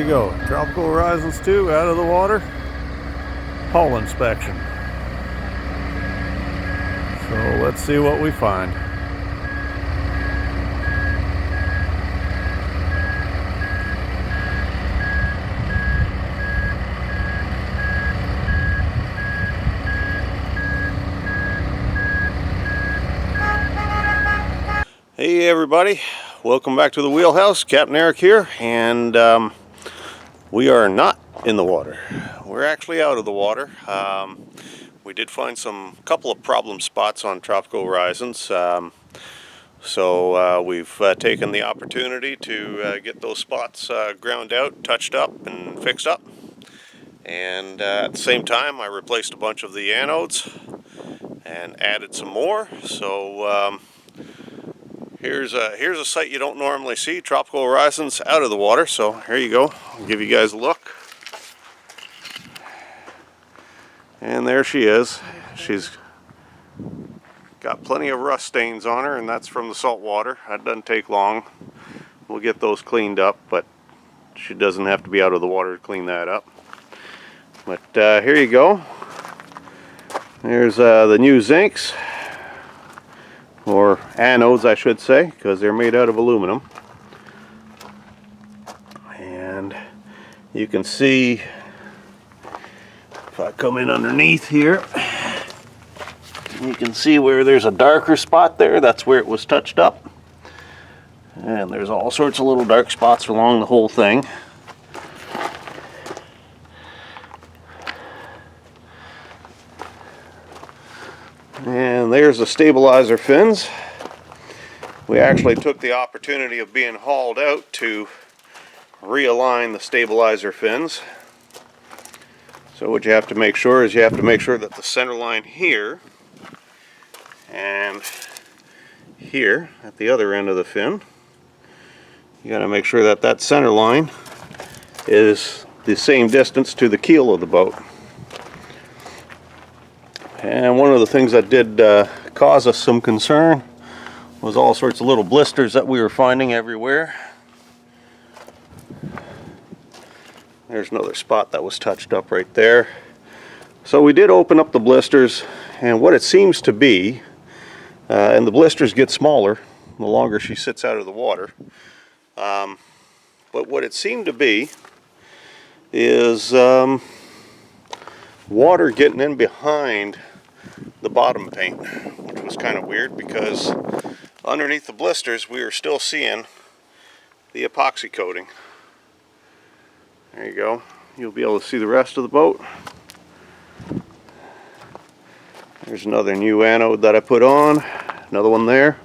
you go. Tropical Horizons 2 out of the water. Hull inspection. So let's see what we find. Hey everybody, welcome back to the wheelhouse. Captain Eric here, and we are not in the water. We're actually out of the water. We did find some couple of problem spots on Tropical Horizons, so we've taken the opportunity to get those spots ground out, touched up, and fixed up. And at the same time, I replaced a bunch of the anodes and added some more. So here's a site you don't normally see, Tropical Horizons out of the water. So here you go. I'll give you guys a look. And there she is. She's got plenty of rust stains on her, and that's from the salt water. That doesn't take long. We'll get those cleaned up, but she doesn't have to be out of the water to clean that up. But here you go. There's the new zincs, or anodes I should say, because they're made out of aluminum. And you can see, if I come in underneath here, you can see where there's a darker spot there. That's where it was touched up. And there's all sorts of little dark spots along the whole thing. And there's the stabilizer fins. We actually took the opportunity of being hauled out to realign the stabilizer fins. So what you have to make sure is you have to make sure that the center line here and here at the other end of the fin, you got to make sure that that center line is the same distance to the keel of the boat. And one of the things that did cause us some concern was all sorts of little blisters that we were finding everywhere. There's another spot that was touched up right there. So we did open up the blisters, and what it seems to be, and the blisters get smaller the longer she sits out of the water, but what it seemed to be is water getting in behind the bottom paint, which was kind of weird because underneath the blisters we were still seeing the epoxy coating. There you go. You'll be able to see the rest of the boat. There's another new anode that I put on, another one there.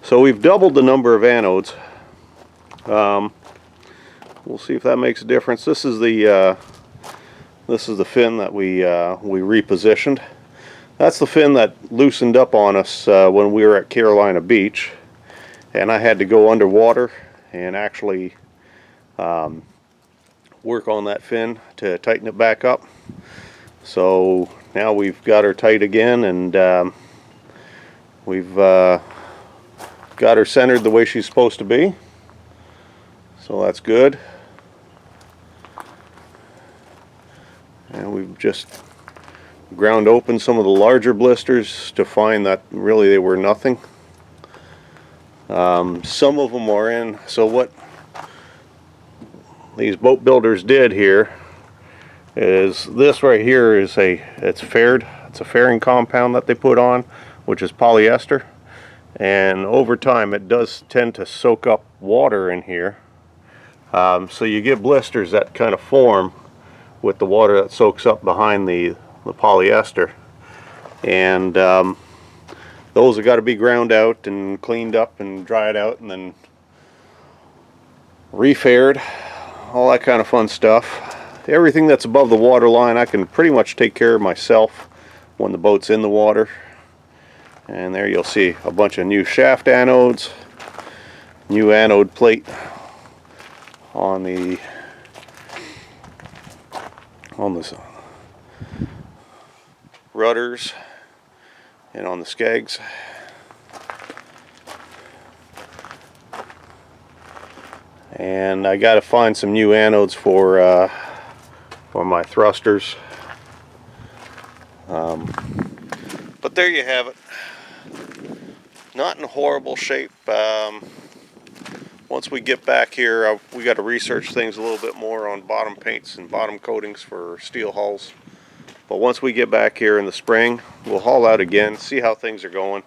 So we've doubled the number of anodes. We'll see if that makes a difference. This is the fin that we repositioned. That's the fin that loosened up on us when we were at Carolina Beach, and I had to go underwater and actually work on that fin to tighten it back up. So now we've got her tight again, and we've got her centered the way she's supposed to be. So that's good. And we've just ground open some of the larger blisters to find that really they were nothing. Some of them are in. So what these boat builders did here is this right here is it's a fairing compound that they put on, which is polyester, and over time it does tend to soak up water in here, so you get blisters that kind of form with the water that soaks up behind the polyester, and those have got to be ground out and cleaned up and dried out and then refaired, all that kind of fun stuff. Everything that's above the water line I can pretty much take care of myself when the boat's in the water. And there you'll see a bunch of new shaft anodes, new anode plate on the rudders and on the skegs. And I got to find some new anodes for my thrusters. But there you have it. Not in horrible shape. Once we get back here, we got to research things a little bit more on bottom paints and bottom coatings for steel hulls. But once we get back here in the spring, we'll haul out again, see how things are going.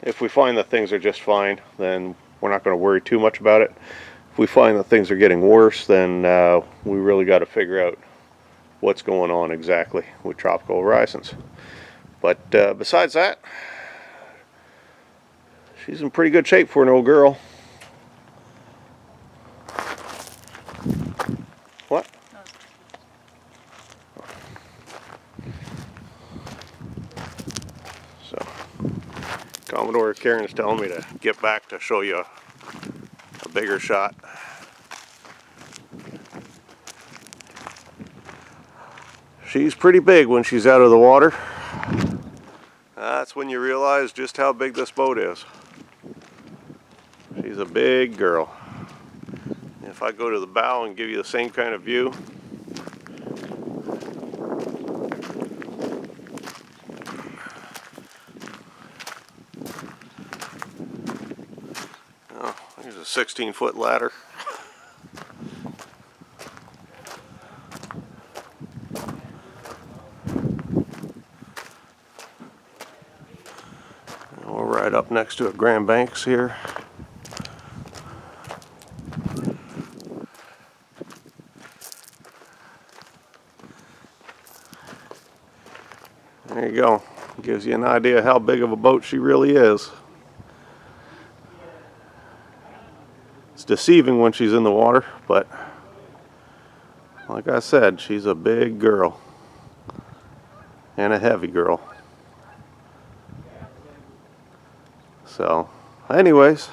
If we find that things are just fine, then we're not going to worry too much about it. If we find that things are getting worse, then we really got to figure out what's going on exactly with Tropical Horizons. But besides that, she's in pretty good shape for an old girl. What? So, Commodore Karen's telling me to get back to show you a bigger shot. She's pretty big when she's out of the water. That's when you realize just how big this boat is. She's a big girl. If I go to the bow and give you the same kind of view, oh, there's a 16-foot ladder. We're right up next to a Grand Banks here. There you go. Gives you an idea how big of a boat she really is. It's deceiving when she's in the water, but like I said, she's a big girl and a heavy girl. So, anyways,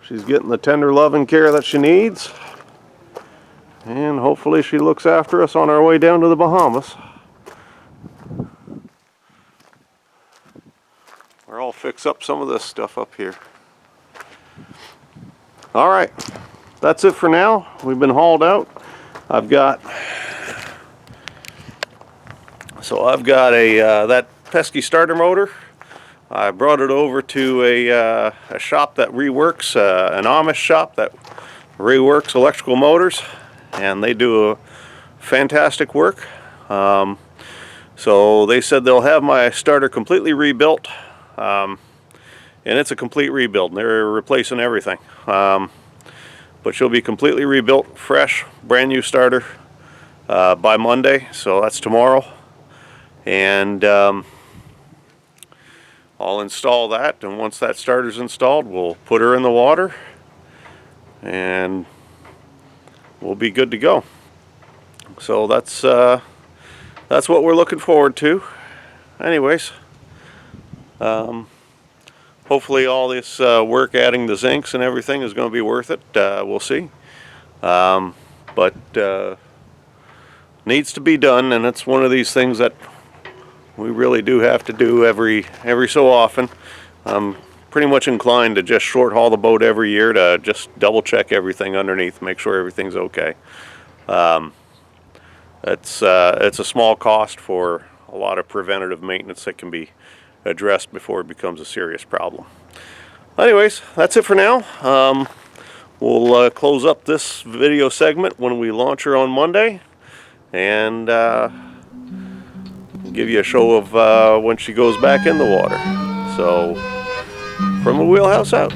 she's getting the tender love and care that she needs, and hopefully she looks after us on our way down to the Bahamas. I'll fix up some of this stuff up here. Alright, that's it for now. We've been hauled out. I've got a that pesky starter motor. I brought it over to a shop that reworks, an Amish shop that reworks electrical motors, and they do a fantastic work. So they said they'll have my starter completely rebuilt. And it's a complete rebuild. They're replacing everything. But she'll be completely rebuilt, fresh, brand new starter by Monday, so that's tomorrow. And I'll install that, and once that starter's installed, we'll put her in the water and we'll be good to go. So that's what we're looking forward to. Anyways, hopefully all this work adding the zincs and everything is going to be worth it. We'll see. But needs to be done, and it's one of these things that we really do have to do every so often. I'm pretty much inclined to just short haul the boat every year to just double check everything underneath, make sure everything's okay. It's a small cost for a lot of preventative maintenance that can be addressed before it becomes a serious problem. Anyways, that's it for now. We'll close up this video segment when we launch her on Monday, and give you a show of when she goes back in the water. So, from the wheelhouse out.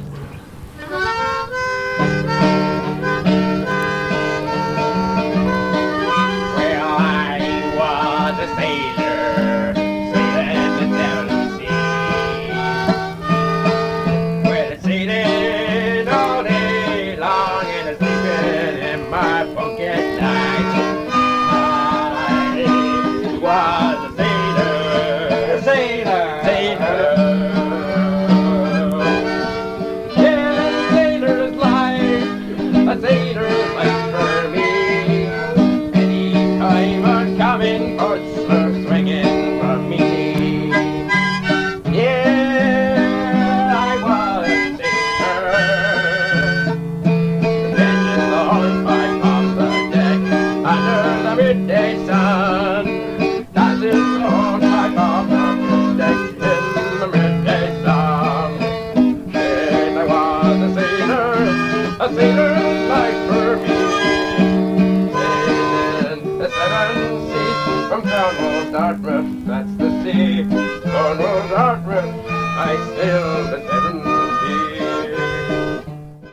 a sailor's life for me. Sailing the seven seas from Cornwall, Dartmouth, that's the sea. Cornwall, Dartmouth, I sailed the